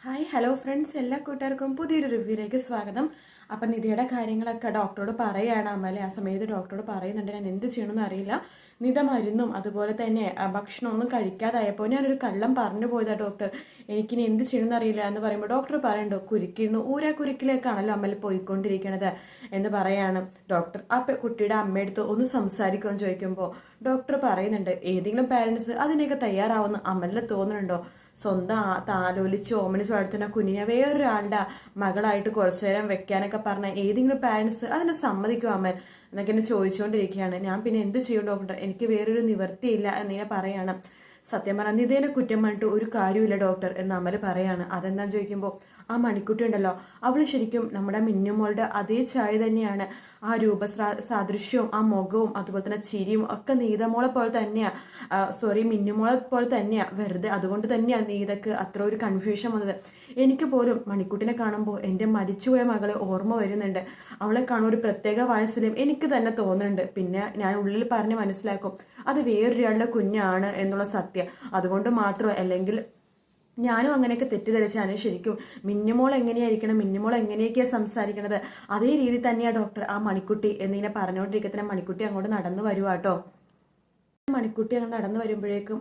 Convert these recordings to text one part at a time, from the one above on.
Hi hello friends, എല്ലാ കൂട്ടുകാർക്കും പുതിയൊരു റിവ്യൂയിലേക്ക് സ്വാഗതം. അപ്പം നിധിയുടെ കാര്യങ്ങളൊക്കെ ഡോക്ടറോട് പറയുകയാണ് അമ്മല്ലേ. ആ സമയത്ത് ഡോക്ടറോട് പറയുന്നുണ്ട് ഞാൻ എന്ത് ചെയ്യണമെന്ന് അറിയില്ല. നിധ മരുന്നും അതുപോലെ തന്നെ ഭക്ഷണമൊന്നും കഴിക്കാതായപ്പോൾ ഞാനൊരു കള്ളം പറഞ്ഞു പോയതാ ഡോക്ടർ, എനിക്കിനി എന്ത് ചെയ്യണമെന്ന് അറിയില്ല എന്ന് പറയുമ്പോൾ ഡോക്ടർ പറയണ്ടോ കുരുക്കിരുന്നു ഊരാ കുരുക്കിലേക്കാണല്ലോ അമ്മൽ പോയിക്കൊണ്ടിരിക്കണത് എന്ന് പറയാണ് ഡോക്ടർ. ആ കുട്ടിയുടെ അമ്മയെടുത്ത് ഒന്ന് സംസാരിക്കുമെന്ന് ചോദിക്കുമ്പോൾ ഡോക്ടർ പറയുന്നുണ്ട് ഏതെങ്കിലും പാരൻസ് അതിനൊക്കെ തയ്യാറാവുമെന്ന് അമലിന് തോന്നുന്നുണ്ടോ? സ്വന്തം താലോലിച്ച് ഓമനിച്ച് വളർത്തുന്ന കുഞ്ഞിനെ വേറൊരാളുടെ മകളായിട്ട് കുറച്ചു നേരം വെക്കാനൊക്കെ പറഞ്ഞ ഏതെങ്കിലും പാരൻസ് അതിനെ സമ്മതിക്കും അമ്മൻ എന്നൊക്കെ എന്നെ ചോദിച്ചുകൊണ്ടിരിക്കുകയാണ്. ഞാൻ പിന്നെ എന്ത് ചെയ്യും ഡോക്ടർ, എനിക്ക് വേറൊരു നിവൃത്തിയില്ല എന്നിങ്ങനെ പറയാണ്. സത്യം പറഞ്ഞാൽ നിതേനെ കുറ്റം പറഞ്ഞിട്ട് ഒരു കാര്യമില്ല ഡോക്ടർ എന്ന് അമൽ പറയാണ്. അതെന്താന്ന് ചോദിക്കുമ്പോൾ ആ മണിക്കുട്ടി ഉണ്ടല്ലോ, അവൾ ശരിക്കും നമ്മുടെ മിന്നുമോളുടെ അതേ ചായ തന്നെയാണ്. ആ സാദൃശ്യവും ആ മുഖവും അതുപോലെ തന്നെ ചിരിയും ഒക്കെ നീതമോളെ പോലെ തന്നെയാണ്. മിന്നുമോളെ പോലെ തന്നെയാണ്. വെറുതെ അതുകൊണ്ട് തന്നെയാണ് നീതക്ക് അത്ര ഒരു കൺഫ്യൂഷൻ വന്നത്. എനിക്ക് പോലും മണിക്കുട്ടിനെ കാണുമ്പോൾ എൻ്റെ മരിച്ചുപോയ മകളെ ഓർമ്മ വരുന്നുണ്ട്. അവളെ കാണുമ്പോൾ ഒരു പ്രത്യേക വാത്സല്യം എനിക്ക് തന്നെ തോന്നുന്നുണ്ട്. പിന്നെ ഞാൻ ഉള്ളിൽ പറഞ്ഞ് മനസ്സിലാക്കും അത് വേറൊരാളുടെ കുഞ്ഞാണ് എന്നുള്ള സത്യം. അതുകൊണ്ട് മാത്രം അല്ലെങ്കിൽ ഞാനും അങ്ങനെയൊക്കെ തെറ്റിദ്ധരിച്ചാണ്. ശരിക്കും മിന്നുമോൾ എങ്ങനെയായിരിക്കണം, മിന്നുമോൾ എങ്ങനെയൊക്കെയാണ് സംസാരിക്കണത് അതേ രീതി തന്നെയാണ് ഡോക്ടർ ആ മണിക്കുട്ടി എന്നിങ്ങനെ പറഞ്ഞുകൊണ്ടിരിക്കത്തിന് മണിക്കുട്ടി അങ്ങോട്ട് നടന്നു വരുവാട്ടോ. മണിക്കുട്ടി അങ്ങനെ നടന്നു വരുമ്പോഴേക്കും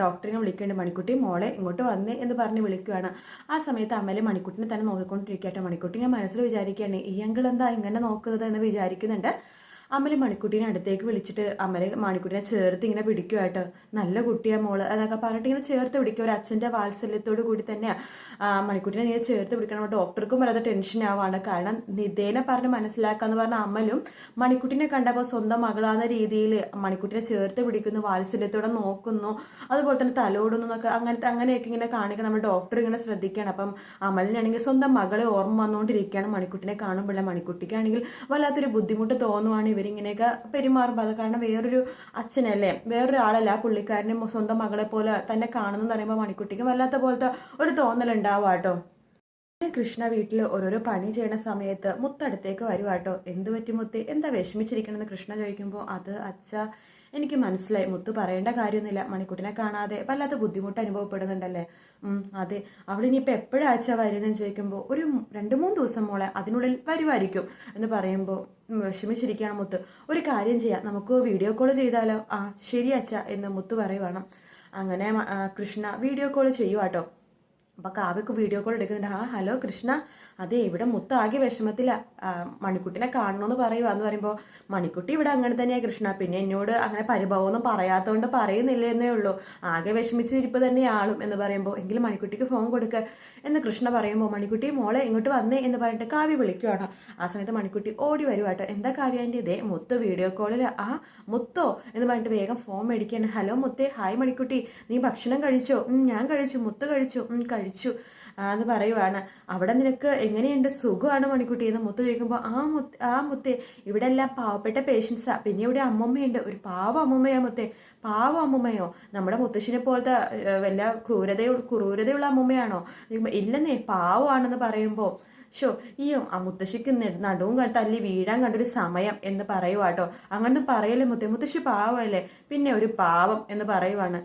ഡോക്ടറിനെ വിളിക്കേണ്ട മണിക്കുട്ടി മോളെ ഇങ്ങോട്ട് വന്നേ എന്ന് പറഞ്ഞ് വിളിക്കുകയാണ്. ആ സമയത്ത് അമല് മണിക്കുട്ടിനെ തന്നെ നോക്കിക്കൊണ്ടിരിക്കട്ടെ. മണിക്കുട്ടി ഞാൻ മനസ്സിൽ വിചാരിക്കുകയാണ് ഈ അങ്കിൾ എന്താ ഇങ്ങനെ നോക്കുന്നത് എന്ന് വിചാരിക്കുന്നുണ്ട്. അമല് മണിക്കുട്ടീനെ അടുത്തേക്ക് വിളിച്ചിട്ട് അമല് മണിക്കുട്ടിനെ ചേർത്ത് ഇങ്ങനെ പിടിക്കുമായിട്ട് നല്ല കുട്ടിയാ മോള് എന്നൊക്കെ പറഞ്ഞിട്ട് ഇങ്ങനെ ചേർത്ത് പിടിക്കുക. ഒരു അച്ഛൻ്റെ വാത്സല്യത്തോടു കൂടി തന്നെയാണ് മണിക്കുട്ടിനെ ഇങ്ങനെ ചേർത്ത് പിടിക്കണം. ഡോക്ടർക്കും വളരെ ടെൻഷൻ ആവാണ്. കാരണം നിതേനെ പറഞ്ഞ് മനസ്സിലാക്കാന്ന് പറഞ്ഞ അമലും മണിക്കുട്ടിനെ കണ്ടപ്പോൾ സ്വന്തം മകളാന്ന രീതിയിൽ മണിക്കുട്ടിനെ ചേർത്ത് പിടിക്കുന്നു, വാത്സല്യത്തോടെ നോക്കുന്നു, അതുപോലെ തന്നെ തലോടുന്നു എന്നൊക്കെ അങ്ങനെയൊക്കെ ഇങ്ങനെ കാണിക്കണം. നമ്മൾ ഡോക്ടർ ഇങ്ങനെ ശ്രദ്ധിക്കുകയാണ്. അപ്പം അമലിനാണെങ്കിൽ സ്വന്തം മകളെ ഓർമ്മ വന്നുകൊണ്ടിരിക്കുകയാണ് മണിക്കുട്ടിനെ കാണുമ്പോൾ. മണിക്കുട്ടിക്കാണെങ്കിൽ വല്ലാത്തൊരു ബുദ്ധിമുട്ട് തോന്നുവാണ് ഇവരിങ്ങനെയൊക്കെ പെരുമാറുമ്പോൾ. അത് കാരണം വേറൊരു അച്ഛനല്ലേ, വേറൊരാളല്ല ആ പുള്ളിക്കാരനും സ്വന്തം മകളെ പോലെ തന്നെ കാണുന്നു പറയുമ്പോൾ മണിക്കുട്ടിക്ക് വല്ലാത്ത പോലത്തെ ഒരു തോന്നലുണ്ടാവും കേട്ടോ. കൃഷ്ണ വീട്ടിൽ ഓരോരോ പണി ചെയ്യുന്ന സമയത്ത് മുത്തടുത്തേക്ക് വരുവാട്ടോ. എന്ത് പറ്റി മുത്തേ, എന്താ വിഷമിച്ചിരിക്കണമെന്ന് കൃഷ്ണ ചോദിക്കുമ്പോൾ അത് അച്ഛ എനിക്ക് മനസ്സിലായി, മുത്ത് പറയേണ്ട കാര്യമൊന്നുമില്ല, മണിക്കുട്ടിനെ കാണാതെ വല്ലാത്ത ബുദ്ധിമുട്ട് അനുഭവപ്പെടുന്നുണ്ടല്ലേ. അതെ, അവളിനിയിപ്പോൾ എപ്പോഴാ അച്ഛ വരുന്നതെന്ന് ചോദിക്കുമ്പോൾ ഒരു 2-3 ദിവസം മോളെ അതിനുള്ളിൽ വരുമായിരിക്കും എന്ന് പറയുമ്പോൾ വിഷമിച്ചിരിക്കുകയാണ് മുത്ത്. ഒരു കാര്യം ചെയ്യാം, നമുക്ക് വീഡിയോ കോൾ ചെയ്താലോ? ആ ശരി അച്ഛ എന്ന് മുത്ത് പറയുവാണ്. അങ്ങനെ കൃഷ്ണ വീഡിയോ കോൾ ചെയ്യുവാട്ടോ. അപ്പം കാവ്യക്ക് വീഡിയോ കോൾ എടുക്കുന്നുണ്ട്. ആ ഹലോ കൃഷ്ണ, അതെ ഇവിടെ മുത്താകെ വിഷമത്തില്ല, മണിക്കുട്ടിനെ കാണണമെന്ന് പറയുക പറയുമ്പോൾ മണിക്കുട്ടി ഇവിടെ അങ്ങനെ തന്നെയാണ് കൃഷ്ണ, പിന്നെ എന്നോട് അങ്ങനെ പരിഭവമൊന്നും പറയാത്തതുകൊണ്ട് പറയുന്നില്ല എന്നേ ഉള്ളൂ, ആകെ വിഷമിച്ചിരിപ്പ് തന്നെയാളും എന്ന് പറയുമ്പോൾ എങ്കിലും മണിക്കുട്ടിക്ക് ഫോൺ കൊടുക്കുക എന്ന് കൃഷ്ണ പറയുമ്പോൾ മണിക്കുട്ടി മോളെ ഇങ്ങോട്ട് വന്നേ എന്ന് പറഞ്ഞിട്ട് കാവ്യ വിളിക്കുവാണ്. ആ സമയത്ത് മണിക്കുട്ടി ഓടി വരുവാട്ടോ. എന്താ കാവ്യാൻ്റെ ഇതേ മുത്ത് വീഡിയോ കോളിൽ. ആ മുത്തോ എന്ന് പറഞ്ഞിട്ട് വേഗം ഫോൺ മേടിക്കുകയാണ്. ഹലോ മുത്തേ, ഹായ് മണിക്കുട്ടി, നീ ഭക്ഷണം കഴിച്ചോ? ഞാൻ കഴിച്ചു. മുത്ത് കഴിച്ചു? കഴിച്ചു എന്ന് പറയുവാണ്. അവിടെ നിനക്ക് എങ്ങനെയുണ്ട്, സുഖമാണ് മണിക്കുട്ടി എന്ന് മുത്ത് ചോദിക്കുമ്പോൾ ആ മുത്തേ ഇവിടെ എല്ലാം പാവപ്പെട്ട പേഷ്യൻസാ, പിന്നെ ഇവിടെ അമ്മമ്മയുണ്ട്, ഒരു പാവം അമ്മമ്മയാ മുത്തേ. പാവം അമ്മമ്മയോ? നമ്മുടെ മുത്തശ്ശിനെ പോലത്തെ വല്ല ക്രൂരതയുള്ള അമ്മമ്മയാണോ? ഇല്ലെന്നേ, പാവമാണെന്ന് പറയുമ്പോൾ ഈ ആ മുത്തശ്ശിക്ക് നടുവും തല്ലി വീഴാൻ കണ്ടൊരു സമയം എന്ന് പറയുവാട്ടോ. അങ്ങനെ പറയല്ലേ മുത്തേ, മുത്തശ്ശി പാവമല്ലേ, പിന്നെ ഒരു പാവം എന്ന് പറയുവാണ്.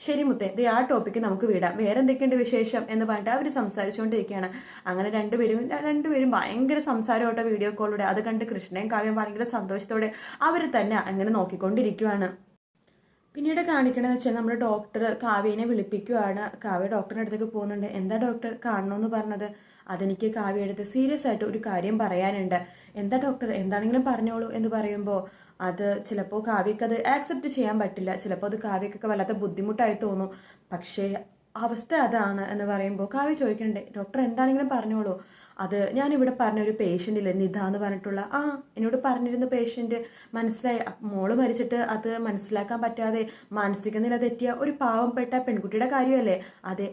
ശരി മുത്തേ, ഇത് ആ ടോപ്പിക്ക് നമുക്ക് വിടാം, വേറെ എന്തൊക്കെയുണ്ട് വിശേഷം എന്ന് പറഞ്ഞിട്ട് അവർ സംസാരിച്ചുകൊണ്ടിരിക്കുകയാണ്. അങ്ങനെ രണ്ടുപേരും ഭയങ്കര സംസാരമായിട്ടോ വീഡിയോ കോളിലൂടെ. അത് കണ്ട് കൃഷ്ണയും കാവ്യം ഭയങ്കര സന്തോഷത്തോടെ അവർ തന്നെ അങ്ങനെ നോക്കിക്കൊണ്ടിരിക്കുവാണ്. പിന്നീട് കാണിക്കണമെന്ന് വെച്ചാൽ നമ്മുടെ ഡോക്ടർ കാവ്യനെ വിളിപ്പിക്കുവാണ്. കാവ്യ ഡോക്ടറിൻ്റെ അടുത്തേക്ക് പോകുന്നുണ്ട്. എന്താ ഡോക്ടർ കാണണമെന്ന് പറഞ്ഞത്? അതെനിക്ക് കാവ്യ എടുത്ത് സീരിയസ് ആയിട്ട് ഒരു കാര്യം പറയാനുണ്ട്. എന്താ ഡോക്ടർ, എന്താണെങ്കിലും പറഞ്ഞോളൂ എന്ന് പറയുമ്പോൾ അത് ചിലപ്പോൾ കാവ്യക്ക് അത് ആക്സെപ്റ്റ് ചെയ്യാൻ പറ്റില്ല, ചിലപ്പോൾ അത് കാവ്യക്കൊക്കെ വല്ലാത്ത ബുദ്ധിമുട്ടായി തോന്നും. പക്ഷേ അവസ്ഥ അതാണ് എന്ന് പറയുമ്പോൾ കാവ്യ ചോദിക്കണ്ടേ ഡോക്ടർ എന്താണെങ്കിലും പറഞ്ഞോളൂ. അത് ഞാനിവിടെ പറഞ്ഞൊരു പേഷ്യൻ്റ് ഇല്ലേ നിധ എന്ന് പറഞ്ഞിട്ടുള്ള, എന്നോട് പറഞ്ഞിരുന്ന പേഷ്യൻ്റ് മനസ്സിലായി, മോള് മരിച്ചിട്ട് അത് മനസ്സിലാക്കാൻ പറ്റാതെ മാനസിക നില തെറ്റിയ ഒരു പാവപ്പെട്ട പെൺകുട്ടിയുടെ കാര്യമല്ലേ? അതെ,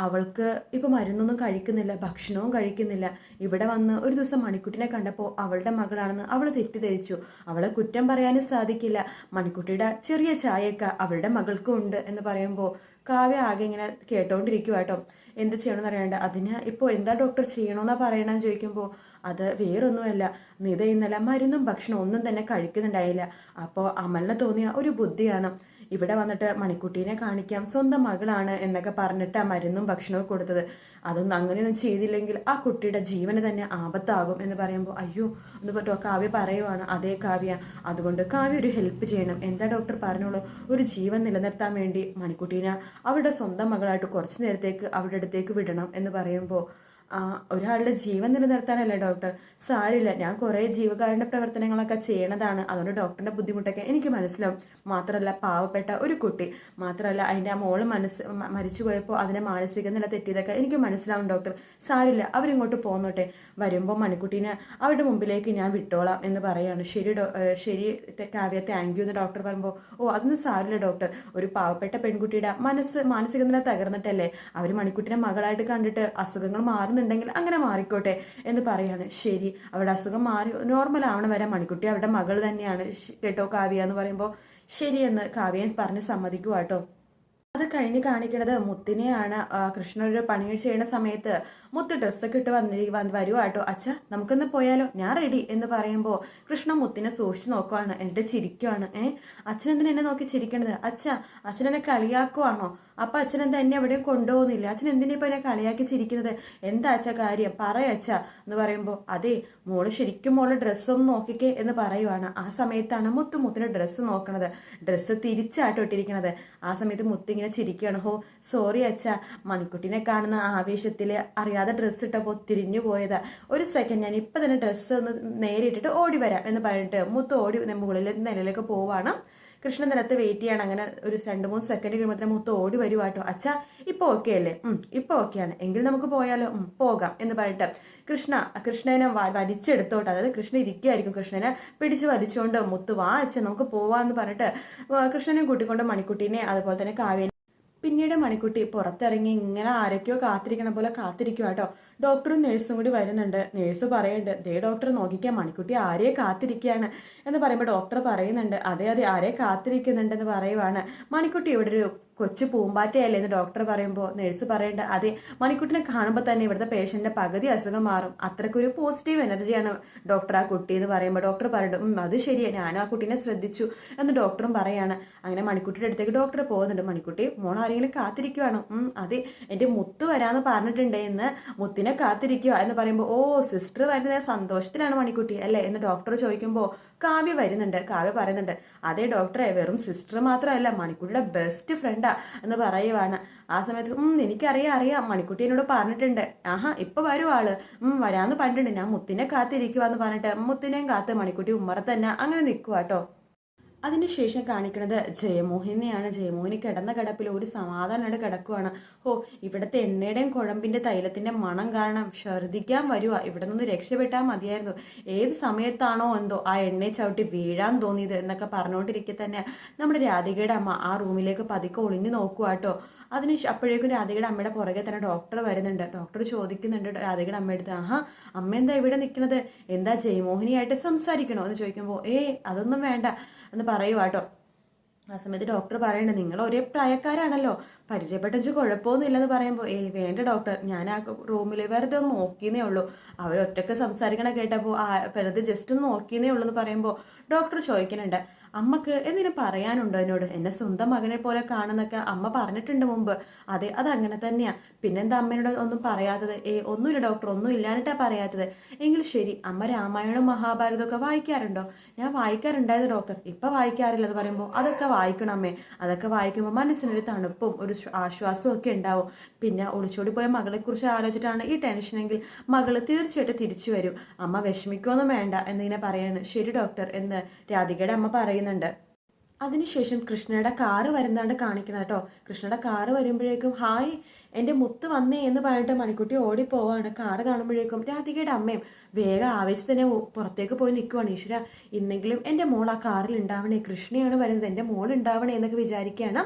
അവൾക്ക് ഇപ്പോൾ മരുന്നൊന്നും കഴിക്കുന്നില്ല, ഭക്ഷണവും കഴിക്കുന്നില്ല. ഇവിടെ വന്ന് ഒരു ദിവസം മണിക്കുട്ടിനെ കണ്ടപ്പോൾ അവളുടെ മകളാണെന്ന് അവൾ തെറ്റിദ്ധരിച്ചു. അവളെ കുറ്റം പറയാനും സാധിക്കില്ല, മണിക്കുട്ടിയുടെ ചെറിയ ചായയൊക്കെ അവളുടെ മകൾക്കും ഉണ്ട് എന്ന് പറയുമ്പോൾ കാവ്യ ആകെ ഇങ്ങനെ കേട്ടോണ്ടിരിക്കുക കേട്ടോ. എന്ത് ചെയ്യണമെന്ന് അറിയാണ്ട് അതിന് ഇപ്പോൾ എന്താ ഡോക്ടർ ചെയ്യണമെന്നാണ് പറയണമെന്ന് ചോദിക്കുമ്പോൾ അത് വേറൊന്നുമല്ല, നിത ഇന്നലെ മരുന്നും ഭക്ഷണം ഒന്നും തന്നെ കഴിക്കുന്നുണ്ടായില്ല. അപ്പോൾ അമലിന് തോന്നിയ ഒരു ബുദ്ധിയാണ്, ഇവിടെ വന്നിട്ട് മണിക്കുട്ടീനെ കാണിക്കാം, സ്വന്തം മകളാണ് എന്നൊക്കെ പറഞ്ഞിട്ട് ആ മരുന്നും ഭക്ഷണവും കൊടുത്തത്. അതൊന്നും അങ്ങനെയൊന്നും ചെയ്തില്ലെങ്കിൽ ആ കുട്ടിയുടെ ജീവന് തന്നെ ആപത്താകും എന്ന് പറയുമ്പോൾ അയ്യോ എന്ന് പറഞ്ഞോ കാവ്യ പറയുവാണ്. അതേ കാവ്യ, അതുകൊണ്ട് കാവ്യ ഒരു ഹെൽപ്പ് ചെയ്യണം. എന്താ ഡോക്ടർ പറഞ്ഞോളൂ. ഒരു ജീവൻ നിലനിർത്താൻ വേണ്ടി മണിക്കുട്ടീനെ അവരുടെ സ്വന്തം മകളായിട്ട് കുറച്ചു നേരത്തേക്ക് അവരുടെ അടുത്തേക്ക് വിടണം എന്ന് പറയുമ്പോൾ ഒരാളുടെ ജീവൻ നിലനിർത്താനല്ലേ ഡോക്ടർ, സാരില്ല, ഞാൻ കുറേ ജീവകാരുണ്യ പ്രവർത്തനങ്ങളൊക്കെ ചെയ്യണതാണ്, അതുകൊണ്ട് ഡോക്ടറിന്റെ ബുദ്ധിമുട്ടൊക്കെ എനിക്ക് മനസ്സിലാവും. മാത്രമല്ല പാവപ്പെട്ട ഒരു കുട്ടി, മാത്രമല്ല അതിൻ്റെ ആ മോള് മരിച്ചു പോയപ്പോൾ അതിനെ മാനസിക നില തെറ്റിയതൊക്കെ എനിക്ക് മനസ്സിലാവും ഡോക്ടർ, സാരില്ല, അവരിങ്ങോട്ട് പോന്നോട്ടെ, വരുമ്പോൾ മണിക്കുട്ടീനെ അവരുടെ മുമ്പിലേക്ക് ഞാൻ വിട്ടോളാം എന്ന് പറയാണ്. ശരി കാവ്യ, താങ്ക് യു എന്ന് ഡോക്ടർ പറയുമ്പോൾ അതൊന്നും സാരില്ല ഡോക്ടർ, ഒരു പാവപ്പെട്ട പെൺകുട്ടിയുടെ മാനസിക നില തകർന്നിട്ടല്ലേ അവർ മണിക്കുട്ടിനെ മകളായിട്ട് കണ്ടിട്ട് അസുഖങ്ങൾ മാറുന്നുണ്ടെങ്കിൽ അങ്ങനെ മാറിക്കോട്ടെ എന്ന് പറയാണ്. ശരി, അവരുടെ അസുഖം മാറി നോർമൽ ആവണ വരെ മണിക്കുട്ടി അവരുടെ മകൾ തന്നെയാണ് കേട്ടോ കാവ്യ എന്ന് പറയുമ്പോൾ ശരിയെന്ന് കാവ്യ പറഞ്ഞ് സമ്മതിക്കുക കേട്ടോ. അത് കഴിഞ്ഞ് കാണിക്കുന്നത് മുത്തിനെയാണ്. കൃഷ്ണ ഒരു പണി ചെയ്യുന്ന സമയത്ത് മുത്ത് ഡ്രസ്സൊക്കെ ഇട്ട് വരുവാ കേട്ടോ. അച്ഛ നമുക്കൊന്ന് പോയാലോ, ഞാൻ റെഡി എന്ന് പറയുമ്പോൾ കൃഷ്ണ മുത്തിനെ സൂക്ഷിച്ച് നോക്കുവാണ്, എന്നിട്ട് ചിരിക്കുവാണ്. അച്ഛൻ എന്തിനാ എന്നെ നോക്കി ചിരിക്കണത്? അച്ഛൻ എന്നെ കളിയാക്കുവാണോ? അപ്പൊ അച്ഛൻ എന്താ എന്നെ എവിടെയും കൊണ്ടുപോകുന്നില്ല, അച്ഛൻ എന്തിനാ ഇപ്പൊ എന്നെ കളിയാക്കി ചിരിക്കുന്നത്? എന്താ അച്ഛ കാര്യം പറയച്ഛ എന്ന് പറയുമ്പോൾ അതെ മോള് ശരിക്കും മോള് ഡ്രസ്സൊന്ന് നോക്കിക്കേ എന്ന് പറയുവാണ്. ആ സമയത്താണ് മുത്തിന്റെ ഡ്രസ്സ് നോക്കണത്. ഡ്രസ്സ് തിരിച്ചാട്ടോ ഇട്ടിരിക്കണത്. ആ സമയത്ത് മുത്ത് ഇങ്ങനെ ചിരിക്കുകയാണ്. ഹോ സോറി അച്ഛ, മണിക്കുട്ടിനെ കാണുന്ന ആവേശത്തിൽ അറിയാതെ ഡ്രസ്സ് ഇട്ടപ്പോൾ തിരിഞ്ഞു പോയതാ, ഒരു സെക്കൻഡ് ഞാൻ ഇപ്പൊ തന്നെ ഡ്രസ്സ് ഒന്ന് നേരെ ഇട്ടിട്ട് ഓടി വരാം എന്ന് പറഞ്ഞിട്ട് മുത്ത് ഓടി മുകളിൽ നിലയിലേക്ക് പോവാണ്. കൃഷ്ണൻ നിലത്ത് വെയിറ്റ് ചെയ്യാണ്. അങ്ങനെ ഒരു 2-3 സെക്കൻഡ് കഴിയുമ്പോൾ മുത്ത് ഓടി വരുവാട്ടോ. അച്ഛാ ഇപ്പൊ ഓക്കെ അല്ലേ? ഇപ്പൊ ഓക്കെയാണ്, എങ്കിൽ നമുക്ക് പോയാലോ? പോകാം എന്ന് പറഞ്ഞിട്ട് കൃഷ്ണനെ വലിച്ചെടുത്തോട്ടെ, അതായത് കൃഷ്ണ ഇരിക്കുകയായിരിക്കും, കൃഷ്ണനെ പിടിച്ച് വലിച്ചുകൊണ്ട് മുത്ത് വാ അച്ഛൻ നമുക്ക് പോവാന്ന് പറഞ്ഞിട്ട് കൃഷ്ണനെ കൂട്ടിക്കൊണ്ട് മണിക്കുട്ടീനെ അതുപോലെ തന്നെ കാവ്യ. പിന്നീട് മണിക്കുട്ടി പുറത്തിറങ്ങി ഇങ്ങനെ ആരൊക്കെയോ കാത്തിരിക്കണ പോലെ കാത്തിരിക്കുക കേട്ടോ. ഡോക്ടറും നേഴ്സും കൂടി വരുന്നുണ്ട്. നേഴ്സ് പറയുന്നുണ്ട്, ദേ ഡോക്ടർ നോക്കിക്കാൻ മണിക്കുട്ടി ആരെയെ കാത്തിരിക്കുകയാണ് എന്ന് പറയുമ്പോൾ ഡോക്ടർ പറയുന്നുണ്ട്, അതെ ആരെ കാത്തിരിക്കുന്നുണ്ടെന്ന് പറയുവാണ്. മണിക്കുട്ടി ഇവിടെ ഒരു കൊച്ചു പൂമ്പാറ്റയല്ലേ എന്ന് ഡോക്ടർ പറയുമ്പോൾ നേഴ്സ് പറയേണ്ട, അതെ മണിക്കുട്ടിനെ കാണുമ്പോൾ തന്നെ ഇവിടുത്തെ പേഷ്യന്റിന്റെ പകുതി അസുഖം മാറും, അത്രക്കൊരു പോസിറ്റീവ് എനർജിയാണ് ഡോക്ടർ ആ കുട്ടി എന്ന് പറയുമ്പോൾ ഡോക്ടർ പറയുന്നുണ്ട്, അത് ശരിയാ, ഞാൻ ആ കുട്ടീനെ ശ്രദ്ധിച്ചു എന്ന് ഡോക്ടറും പറയാണ്. അങ്ങനെ മണിക്കുട്ടിയുടെ അടുത്തേക്ക് ഡോക്ടർ പോകുന്നുണ്ട്. മണിക്കുട്ടി മോൾ ആരെങ്കിലും കാത്തിരിക്കുവാണോ? അതെ എന്റെ മുത്ത് വരാന്ന് പറഞ്ഞിട്ടുണ്ട് എന്ന് മുത്തിനെ കാത്തിരിക്കുക എന്ന് പറയുമ്പോൾ സിസ്റ്റർ വരുന്ന സന്തോഷത്തിലാണ് മണിക്കുട്ടി അല്ലേ എന്ന് ഡോക്ടർ ചോദിക്കുമ്പോൾ കാവ്യ വരുന്നുണ്ട്. കാവ്യ പറയുന്നുണ്ട്, അതേ ഡോക്ടറെ, വെറും സിസ്റ്റർ മാത്രമല്ല മണിക്കുട്ടിയുടെ ബെസ്റ്റ് ഫ്രണ്ടാ എന്ന് പറയുവാണ്. ആ സമയത്ത് എനിക്കറിയാം മണിക്കുട്ടി എന്നോട് പറഞ്ഞിട്ടുണ്ട്, ഇപ്പൊ വരും ആള്, വരാന്ന് പറഞ്ഞിട്ടുണ്ട്, ഞാൻ മുത്തിനെ കാത്തിരിക്കുവാന്ന് പറഞ്ഞിട്ട് മുത്തിനെയും കാത്ത് മണിക്കുട്ടി ഉമ്മറത്ത് തന്നെ അങ്ങനെ നിൽക്കുക കേട്ടോ. അതിനുശേഷം കാണിക്കുന്നത് ജയമോഹിനിയാണ്. ജയമോഹിനി കിടന്ന കിടപ്പിൽ ഒരു സമാധാനമായിട്ട് കിടക്കുവാണ്. ഇവിടുത്തെ എണ്ണയുടെയും കുഴമ്പിന്റെ തൈലത്തിന്റെ മണം കാരണം ഛർദിക്കാൻ വരുക, ഇവിടെ നിന്ന് രക്ഷപ്പെട്ടാൽ മതിയായിരുന്നു, ഏത് സമയത്താണോ എന്തോ ആ എണ്ണയെ ചവിട്ടി വീഴാൻ തോന്നിയത് എന്നൊക്കെ പറഞ്ഞുകൊണ്ടിരിക്കെ തന്നെ നമ്മുടെ രാധികയുടെ അമ്മ ആ റൂമിലേക്ക് പതുക്കെ ഒളിഞ്ഞു നോക്കുക കേട്ടോ. അപ്പോഴേക്കും രാധികയുടെ അമ്മയുടെ പുറകെ തന്നെ ഡോക്ടർ വരുന്നുണ്ട്. ഡോക്ടർ ചോദിക്കുന്നുണ്ട് രാധികയുടെ അമ്മയെടുത്ത്, അമ്മ എന്താ ഇവിടെ നിൽക്കുന്നത്, എന്താ ജയമോഹിനിയായിട്ട് സംസാരിക്കണോ എന്ന് ചോദിക്കുമ്പോൾ അതൊന്നും വേണ്ട എന്ന് പറയുവാട്ടോ. ആ സമയത്ത് ഡോക്ടർ പറയണേ, നിങ്ങൾ ഒരേ പ്രായക്കാരാണല്ലോ, പരിചയപ്പെട്ടു കുഴപ്പമൊന്നുമില്ലെന്ന് പറയുമ്പോൾ വേണ്ട ഡോക്ടർ, ഞാൻ ആ റൂമിൽ വെറുതെ ഒന്ന് നോക്കിയെന്നേ ഉള്ളൂ, അവരൊറ്റക്ക് സംസാരിക്കണ കേട്ടപ്പോൾ വെറുതെ ജസ്റ്റ് ഒന്ന് നോക്കിയെന്നേ ഉള്ളൂ എന്ന് പറയുമ്പോൾ ഡോക്ടർ ചോദിക്കുന്നുണ്ട്, അമ്മക്ക് എന്തിനും പറയാനുണ്ടോ എന്നോട്, എന്നെ സ്വന്തം മകനെ പോലെ കാണുന്നൊക്കെ അമ്മ പറഞ്ഞിട്ടുണ്ട് മുമ്പ്. അതെ അതങ്ങനെ തന്നെയാ, പിന്നെന്താ അമ്മയോട് ഒന്നും പറയാത്തത്? ഒന്നുമില്ല ഡോക്ടർ, ഒന്നും ഇല്ലാന്നിട്ടാ പറയാത്തത്. എങ്കിൽ ശരി, അമ്മ രാമായണവും മഹാഭാരതമൊക്കെ വായിക്കാറുണ്ടോ? ഞാൻ വായിക്കാറുണ്ടായിരുന്നു ഡോക്ടർ, ഇപ്പൊ വായിക്കാറില്ലെന്ന് പറയുമ്പോൾ അതൊക്കെ വായിക്കണം അമ്മേ, അതൊക്കെ വായിക്കുമ്പോൾ മനസ്സിനൊരു തണുപ്പും ഒരു ആശ്വാസവും ഒക്കെ ഉണ്ടാവും. പിന്നെ ഒളിച്ചോടി പോയ മകളെ കുറിച്ച് ആലോചിച്ചിട്ടാണ് ഈ ടെൻഷനെങ്കിൽ മകള് തീർച്ചയായിട്ടും തിരിച്ചു വരും, അമ്മ വിഷമിക്കൊന്നും വേണ്ട എന്നിങ്ങനെ പറയാണ്. ശരി ഡോക്ടർ എന്ന് രാധികയുടെ അമ്മ പറയുന്നുണ്ട്. അതിനുശേഷം കൃഷ്ണയുടെ കാറ് വരുന്നതാണ് കാണിക്കുന്നത് കേട്ടോ. കൃഷ്ണയുടെ കാറ് വരുമ്പോഴേക്കും ഹായ് എൻ്റെ മുത്ത് വന്നേ എന്ന് പറഞ്ഞിട്ട് മണിക്കുട്ടി ഓടിപ്പോവാണ്. കാറ് കാണുമ്പോഴേക്കും രാധികയുടെ അമ്മയും വേഗം ആവേശത്തിന് പുറത്തേക്ക് പോയി നിൽക്കുവാണ്. ഈശ്വര, ഇന്നെങ്കിലും എൻ്റെ മോൾ ആ കാറിൽ ഉണ്ടാവണേ, കൃഷ്ണയാണ് വരുന്നത്, എൻ്റെ മോൾ ഉണ്ടാവണേ എന്നൊക്കെ വിചാരിക്കുകയാണ്.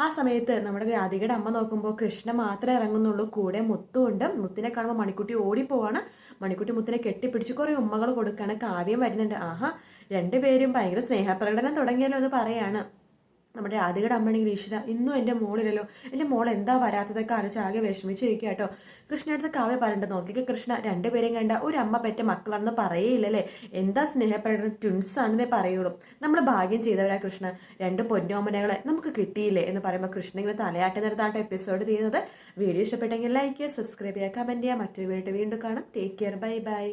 ആ സമയത്ത് നമ്മുടെ രാധികയുടെ അമ്മ നോക്കുമ്പോൾ കൃഷ്ണ മാത്രമേ ഇറങ്ങുന്നുള്ളൂ, കൂടെ മുത്തുണ്ട്. മുത്തിനെ കാണുമ്പോൾ മണിക്കുട്ടി ഓടിപ്പോവാണ്. മണിക്കുട്ടി മുത്തിനെ കെട്ടിപ്പിടിച്ച് കുറേ ഉമ്മകൾ കൊടുക്കുകയാണ്. കാവ്യം വരുന്നുണ്ട്. രണ്ടുപേരും ഭയങ്കര സ്നേഹപ്രകടനം തുടങ്ങിയല്ലോ എന്ന് പറയാണ്. നമ്മുടെ രാധികയുടെ അമ്മയാണെങ്കിൽ ഈശ്വര ഇന്നും എൻ്റെ മോളില്ലല്ലോ, എൻ്റെ മോൾ എന്താ വരാത്തതൊക്കെ ആലോചിച്ച് ആകെ വിഷമിച്ചിരിക്കുക കേട്ടോ. കൃഷ്ണയുടെ കാവ്യ പറഞ്ഞിട്ട് നോക്കിക്ക് കൃഷ്ണ രണ്ടുപേരെയും കണ്ട ഒരു അമ്മ പെറ്റ മക്കളാണെന്ന് പറയേയില്ലല്ലേ, എന്താ സ്നേഹപ്പെടുന്ന ട്വിൻസ് ആണെന്നേ പറയുള്ളൂ. നമ്മൾ ഭാഗ്യം ചെയ്തവരാ കൃഷ്ണ, രണ്ട് പൊന്നോമനകളെ നമുക്ക് കിട്ടിയില്ലേ എന്ന് പറയുമ്പോൾ കൃഷ്ണ ഇങ്ങനെ തലയാട്ടി നിർത്താണ്ട് എപ്പിസോഡ് ചെയ്യുന്നത്. വീഡിയോ ഇഷ്ടപ്പെട്ടെങ്കിൽ ലൈക്ക് ചെയ്യുക, സബ്സ്ക്രൈബ് ചെയ്യുക, കമൻറ്റ് ചെയ്യുക. മറ്റൊരു വീഡിയോ വീണ്ടും കാണാം. Take care, bye bye.